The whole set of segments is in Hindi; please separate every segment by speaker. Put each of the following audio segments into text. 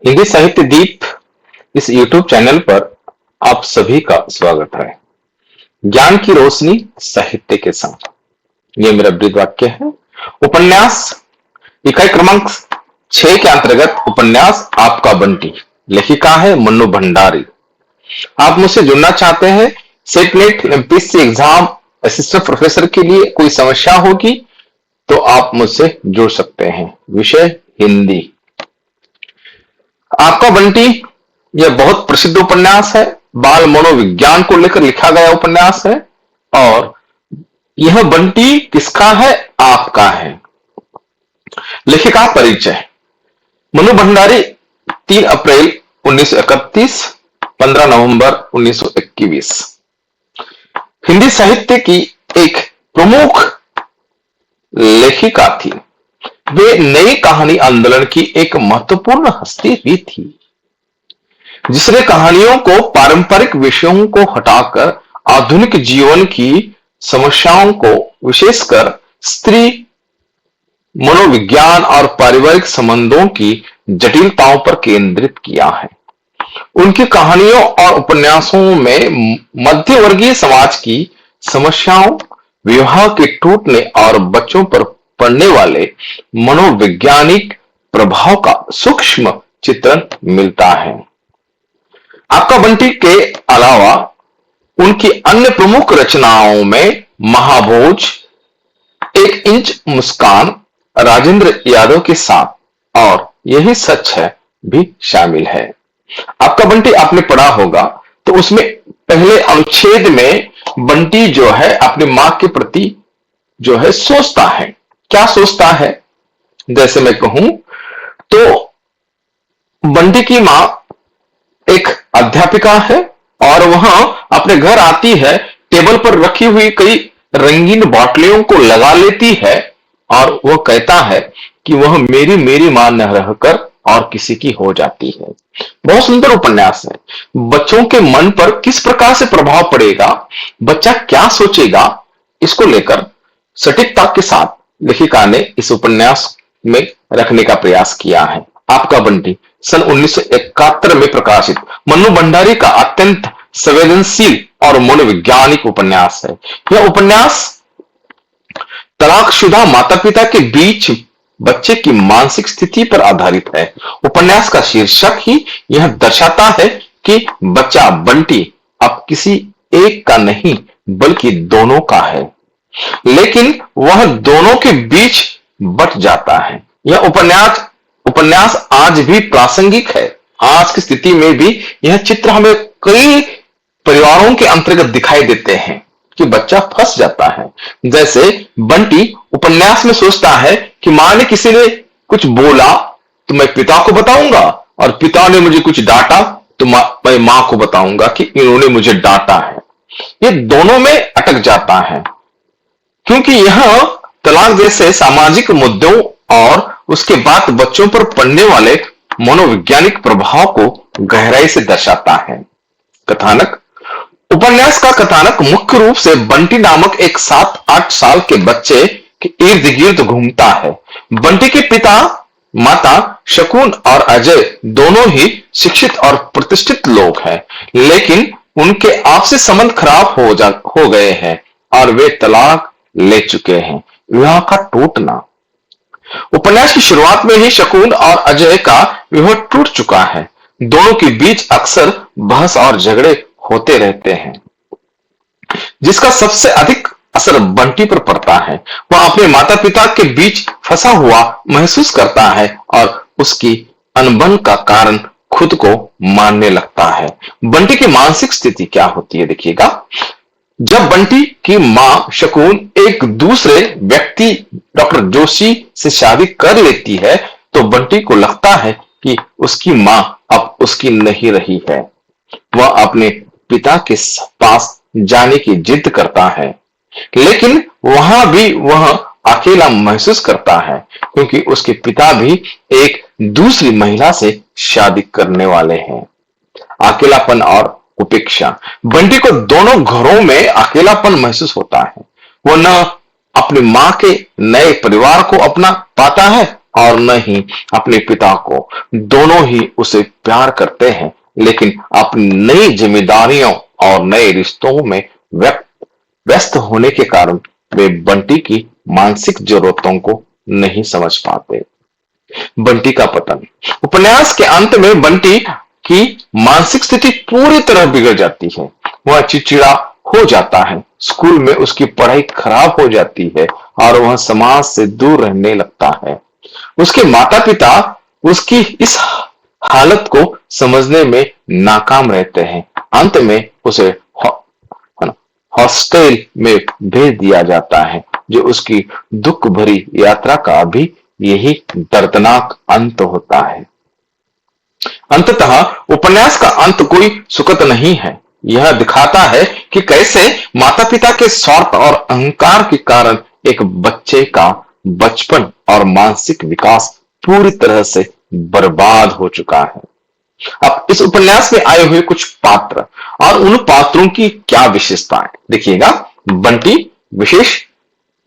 Speaker 1: हिंदी साहित्य दीप इस YouTube चैनल पर आप सभी का स्वागत है। ज्ञान की रोशनी साहित्य के संग, ये मेरा ब्रीद वाक्य है। उपन्यास इकाई क्रमांक 6 के अंतर्गत उपन्यास आपका बंटी, लेखिका है मन्नू भंडारी। आप मुझसे जुड़ना चाहते हैं, set net MPSC exam assistant professor के लिए कोई समस्या होगी तो आप मुझसे जुड़ सकते हैं। विषय हिंदी। आपका बंटी यह बहुत प्रसिद्ध उपन्यास है, बाल मनोविज्ञान को लेकर लिखा गया उपन्यास है। और यह बंटी किसका है? आपका है। लेखिका परिचय। मन्नू भंडारी 3 अप्रैल 1931, 15 नवंबर 1921 हिंदी साहित्य की एक प्रमुख लेखिका थी। वे नई कहानी आंदोलन की एक महत्वपूर्ण हस्ती भी थी, जिसने कहानियों को पारंपरिक विषयों को हटाकर आधुनिक जीवन की समस्याओं को, विशेषकर स्त्री मनोविज्ञान और पारिवारिक संबंधों की जटिलताओं पर केंद्रित किया है। उनकी कहानियों और उपन्यासों में मध्यवर्गीय समाज की समस्याओं, विवाह के टूटने और बच्चों पर पड़ने वाले मनोवैज्ञानिक प्रभाव का सूक्ष्म चित्रण मिलता है। आपका बंटी के अलावा उनकी अन्य प्रमुख रचनाओं में महाभोज, 1 इंच मुस्कान, राजेंद्र यादव के साथ और यही सच है भी शामिल है। आपका बंटी आपने पढ़ा होगा तो उसमें पहले अनुच्छेद में बंटी जो है अपनी मां के प्रति जो है सोचता है। क्या सोचता है? जैसे मैं कहूं तो बंटी की मां एक अध्यापिका है और वह अपने घर आती है, टेबल पर रखी हुई कई रंगीन बोतलों को लगा लेती है और वह कहता है कि वह मेरी मेरी मां न रहकर और किसी की हो जाती है। बहुत सुंदर उपन्यास है। बच्चों के मन पर किस प्रकार से प्रभाव पड़ेगा, बच्चा क्या सोचेगा, इसको लेकर सटीकता के साथ लेखिका ने इस उपन्यास में रखने का प्रयास किया है। आपका बंटी सन 1971 में प्रकाशित मन्नू भंडारी का अत्यंत संवेदनशील और मनोवैज्ञानिक उपन्यास है। यह उपन्यास तलाकशुदा माता पिता के बीच बच्चे की मानसिक स्थिति पर आधारित है। उपन्यास का शीर्षक ही यह दर्शाता है कि बच्चा बंटी अब किसी एक का नहीं बल्कि दोनों का है, लेकिन वह दोनों के बीच बट जाता है। यह उपन्यास आज भी प्रासंगिक है। आज की स्थिति में भी यह चित्र हमें कई परिवारों के अंतर्गत दिखाई देते हैं कि बच्चा फंस जाता है। जैसे बंटी उपन्यास में सोचता है कि मां ने किसी ने कुछ बोला तो मैं पिता को बताऊंगा और पिता ने मुझे कुछ डांटा तो मैं मां को बताऊंगा कि इन्होंने मुझे डांटा है। ये दोनों में अटक जाता है क्योंकि यह तलाक जैसे सामाजिक मुद्दों और उसके बाद बच्चों पर पड़ने वाले मनोवैज्ञानिक प्रभाव को गहराई से दर्शाता है। कथानक। उपन्यास का कथानक मुख्य रूप से बंटी नामक एक 7-8 साल के बच्चे के इर्द गिर्द घूमता है। बंटी के पिता माता शकुन और अजय दोनों ही शिक्षित और प्रतिष्ठित लोग हैं, लेकिन उनके आपसी संबंध खराब हो गए हैं और वे तलाक ले चुके हैं। विवाह का टूटना। उपन्यास की शुरुआत में ही शकुन और अजय का विवाह टूट चुका है। दोनों के बीच अक्सर बहस और झगड़े होते रहते हैं, जिसका सबसे अधिक असर बंटी पर पड़ता है। वह अपने माता पिता के बीच फंसा हुआ महसूस करता है और उसकी अनबन का कारण खुद को मानने लगता है। बंटी की मानसिक स्थिति क्या होती है, देखिएगा। जब बंटी की मां शकुन एक दूसरे व्यक्ति डॉक्टर जोशी से शादी कर लेती है तो बंटी को लगता है कि उसकी मां अब उसकी नहीं रही है। वह अपने पिता के पास जाने की जिद करता है, लेकिन वहां भी वह अकेला महसूस करता है क्योंकि उसके पिता भी एक दूसरी महिला से शादी करने वाले हैं। अकेलापन और उपेक्षा। बंटी को दोनों घरों में अकेलापन महसूस होता है। वह न अपनी मां के नए परिवार को अपना पाता है और न ही अपने पिता को। दोनों ही उसे प्यार करते हैं, लेकिन अपनी नई जिम्मेदारियों और नए रिश्तों में व्यस्त होने के कारण वे बंटी की मानसिक जरूरतों को नहीं समझ पाते। बंटी का पतन। उपन्यास के अंत में बंटी की मानसिक स्थिति पूरी तरह बिगड़ जाती है। वह चिड़चिड़ा हो जाता है, स्कूल में उसकी पढ़ाई खराब हो जाती है और वह समाज से दूर रहने लगता है। उसके माता पिता उसकी इस हालत को समझने में नाकाम रहते हैं। अंत में उसे हॉस्टल में भेज दिया जाता है, जो उसकी दुख भरी यात्रा का भी यही दर्दनाक अंत होता है। अंततः उपन्यास का अंत कोई सुखद नहीं है। यह दिखाता है कि कैसे माता पिता के स्वार्थ और अहंकार के कारण एक बच्चे का बचपन और मानसिक विकास पूरी तरह से बर्बाद हो चुका है। अब इस उपन्यास में आए हुए कुछ पात्र और उन पात्रों की क्या विशेषताएं देखिएगा। बंटी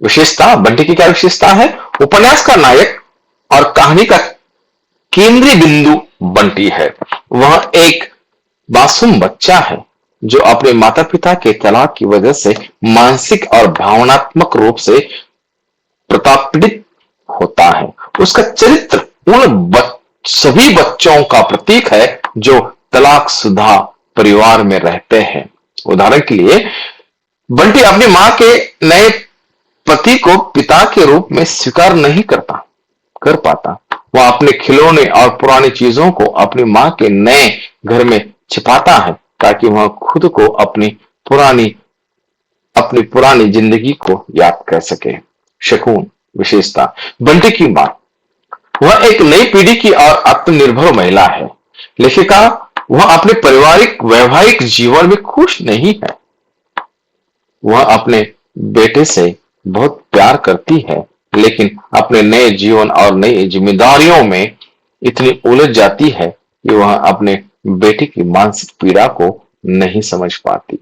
Speaker 1: विशेषता, बंटी की क्या विशेषता है? उपन्यास का नायक और कहानी का केंद्रीय बिंदु बंटी है। वह एक मासूम बच्चा है जो अपने माता पिता के तलाक की वजह से मानसिक और भावनात्मक रूप से प्रताड़ित होता है। उसका चरित्र उन सभी बच्चों का प्रतीक है जो तलाकशुदा परिवार में रहते हैं। उदाहरण के लिए, बंटी अपनी मां के नए पति को पिता के रूप में स्वीकार नहीं कर पाता। वह अपने खिलौने और पुरानी चीजों को अपनी मां के नए घर में छिपाता है ताकि वह खुद को अपनी पुरानी जिंदगी को याद कर सके। शकुन विशेषता, बंटी की मां। वह एक नई पीढ़ी की और आत्मनिर्भर महिला है। लेखिका वह अपने पारिवारिक वैवाहिक जीवन में खुश नहीं है। वह अपने बेटे से बहुत प्यार करती है, लेकिन अपने नए जीवन और नई जिम्मेदारियों में इतनी उलझ जाती है कि वह अपने बेटे की मानसिक पीड़ा को नहीं समझ पाती।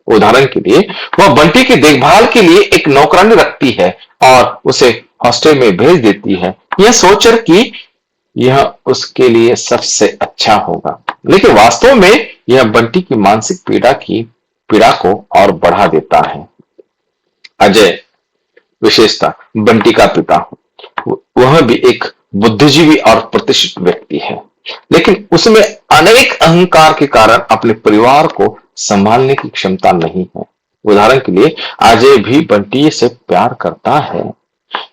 Speaker 1: उदाहरण के लिए, वह बंटी की देखभाल के लिए एक नौकरानी रखती है और उसे हॉस्टल में भेज देती है, यह सोचकर कि यह उसके लिए सबसे अच्छा होगा। लेकिन वास्तव में यह बंटी की मानसिक पीड़ा को और बढ़ा देता है। अजय विशेषता, बंटी का पिता। वह भी एक बुद्धिजीवी और प्रतिष्ठित व्यक्ति है, लेकिन उसमें अनेक अहंकार के कारण अपने परिवार को संभालने की क्षमता नहीं है। उदाहरण के लिए, अजय भी बंटी से प्यार करता है,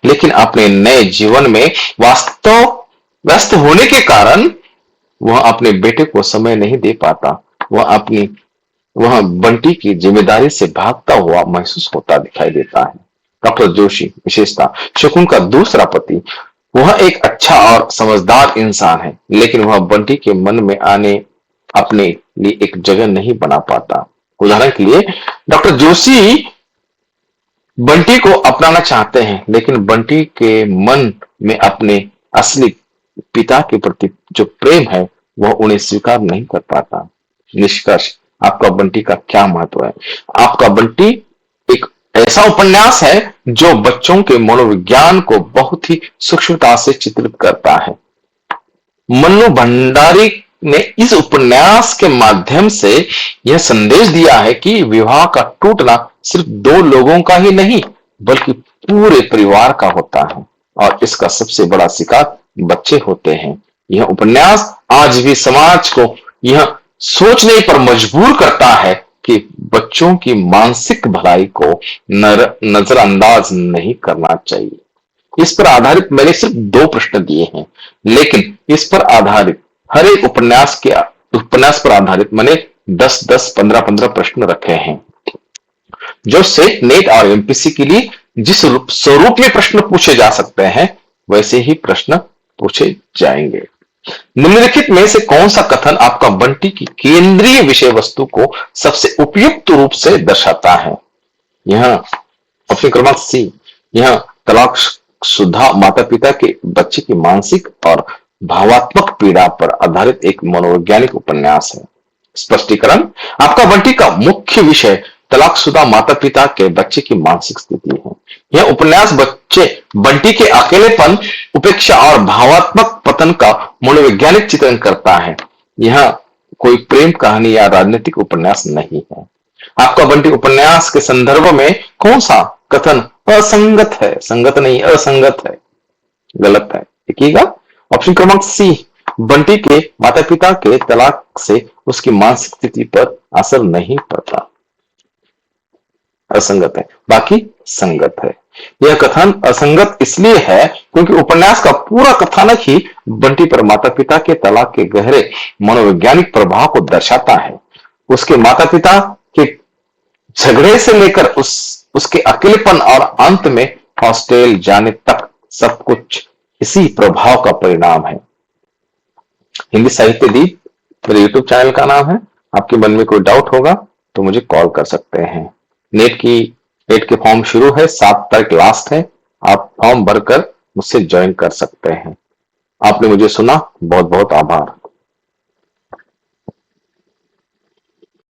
Speaker 1: लेकिन अपने नए जीवन में व्यस्त होने के कारण वह अपने बेटे को समय नहीं दे पाता। वह बंटी की जिम्मेदारी से भागता हुआ महसूस होता दिखाई देता है। डॉक्टर जोशी विशेषता, शकुन का दूसरा पति। वह एक अच्छा और समझदार इंसान है, लेकिन वह बंटी के मन में अपने लिए एक जगह नहीं बना पाता। उदाहरण के लिए, डॉक्टर जोशी बंटी को अपनाना चाहते हैं, लेकिन बंटी के मन में अपने असली पिता के प्रति जो प्रेम है वह उन्हें स्वीकार नहीं कर पाता। निष्कर्ष, आपका बंटी का क्या महत्व है? आपका बंटी एक ऐसा उपन्यास है जो बच्चों के मनोविज्ञान को बहुत ही सूक्ष्मता से चित्रित करता है। मन्नू भंडारी ने इस उपन्यास के माध्यम से यह संदेश दिया है कि विवाह का टूटना सिर्फ दो लोगों का ही नहीं, बल्कि पूरे परिवार का होता है और इसका सबसे बड़ा शिकार बच्चे होते हैं। यह उपन्यास आज भी समाज को यह सोचने पर मजबूर करता है कि बच्चों की मानसिक भलाई को नजरअंदाज नहीं करना चाहिए। इस पर आधारित मैंने सिर्फ 2 प्रश्न दिए हैं, लेकिन इस पर आधारित हर एक उपन्यास पर आधारित मैंने 10-10, 15-15 प्रश्न रखे हैं, जो सेट, नेट और एमपीसी के लिए जिस स्वरूप में प्रश्न पूछे जा सकते हैं वैसे ही प्रश्न पूछे जाएंगे। निम्नलिखित में से कौन सा कथन आपका बंटी की केंद्रीय विषय वस्तु को सबसे उपयुक्त रूप से दर्शाता है? यह ऑप्शन क्रमांक सी, यह तलाकशुदा माता पिता के बच्चे की मानसिक और भावात्मक पीड़ा पर आधारित एक मनोवैज्ञानिक उपन्यास है। स्पष्टीकरण, आपका बंटी का मुख्य विषय तलाकशुदा माता पिता के बच्चे की मानसिक स्थिति है। यह उपन्यास बच्चे बंटी के अकेलेपन, उपेक्षा और भावात्मक पतन का मनोवैज्ञानिक चित्रण करता है। यह कोई प्रेम कहानी या राजनीतिक उपन्यास नहीं है। आपका बंटी उपन्यास के संदर्भ में कौन सा कथन असंगत है? संगत नहीं, असंगत है, गलत है। देखिएगा ऑप्शन क्रमांक सी, बंटी के माता पिता के तलाक से उसकी मानसिक स्थिति पर असर नहीं पड़ता, असंगत है। बाकी संगत है। यह कथन असंगत इसलिए है क्योंकि उपन्यास का पूरा कथानक ही बंटी पर माता पिता के तलाक के गहरे मनोवैज्ञानिक प्रभाव को दर्शाता है। उसके माता पिता के झगड़े से लेकर उसके अकेलेपन और अंत में हॉस्टल जाने तक सब कुछ इसी प्रभाव का परिणाम है। हिंदी साहित्य दीप मेरे यूट्यूब चैनल का नाम है। आपके मन में कोई डाउट होगा तो मुझे कॉल कर सकते हैं। नेट के फॉर्म शुरू है, 7 तारीख लास्ट है। आप फॉर्म भरकर मुझसे ज्वाइन कर सकते हैं। आपने मुझे सुना, बहुत बहुत आभार।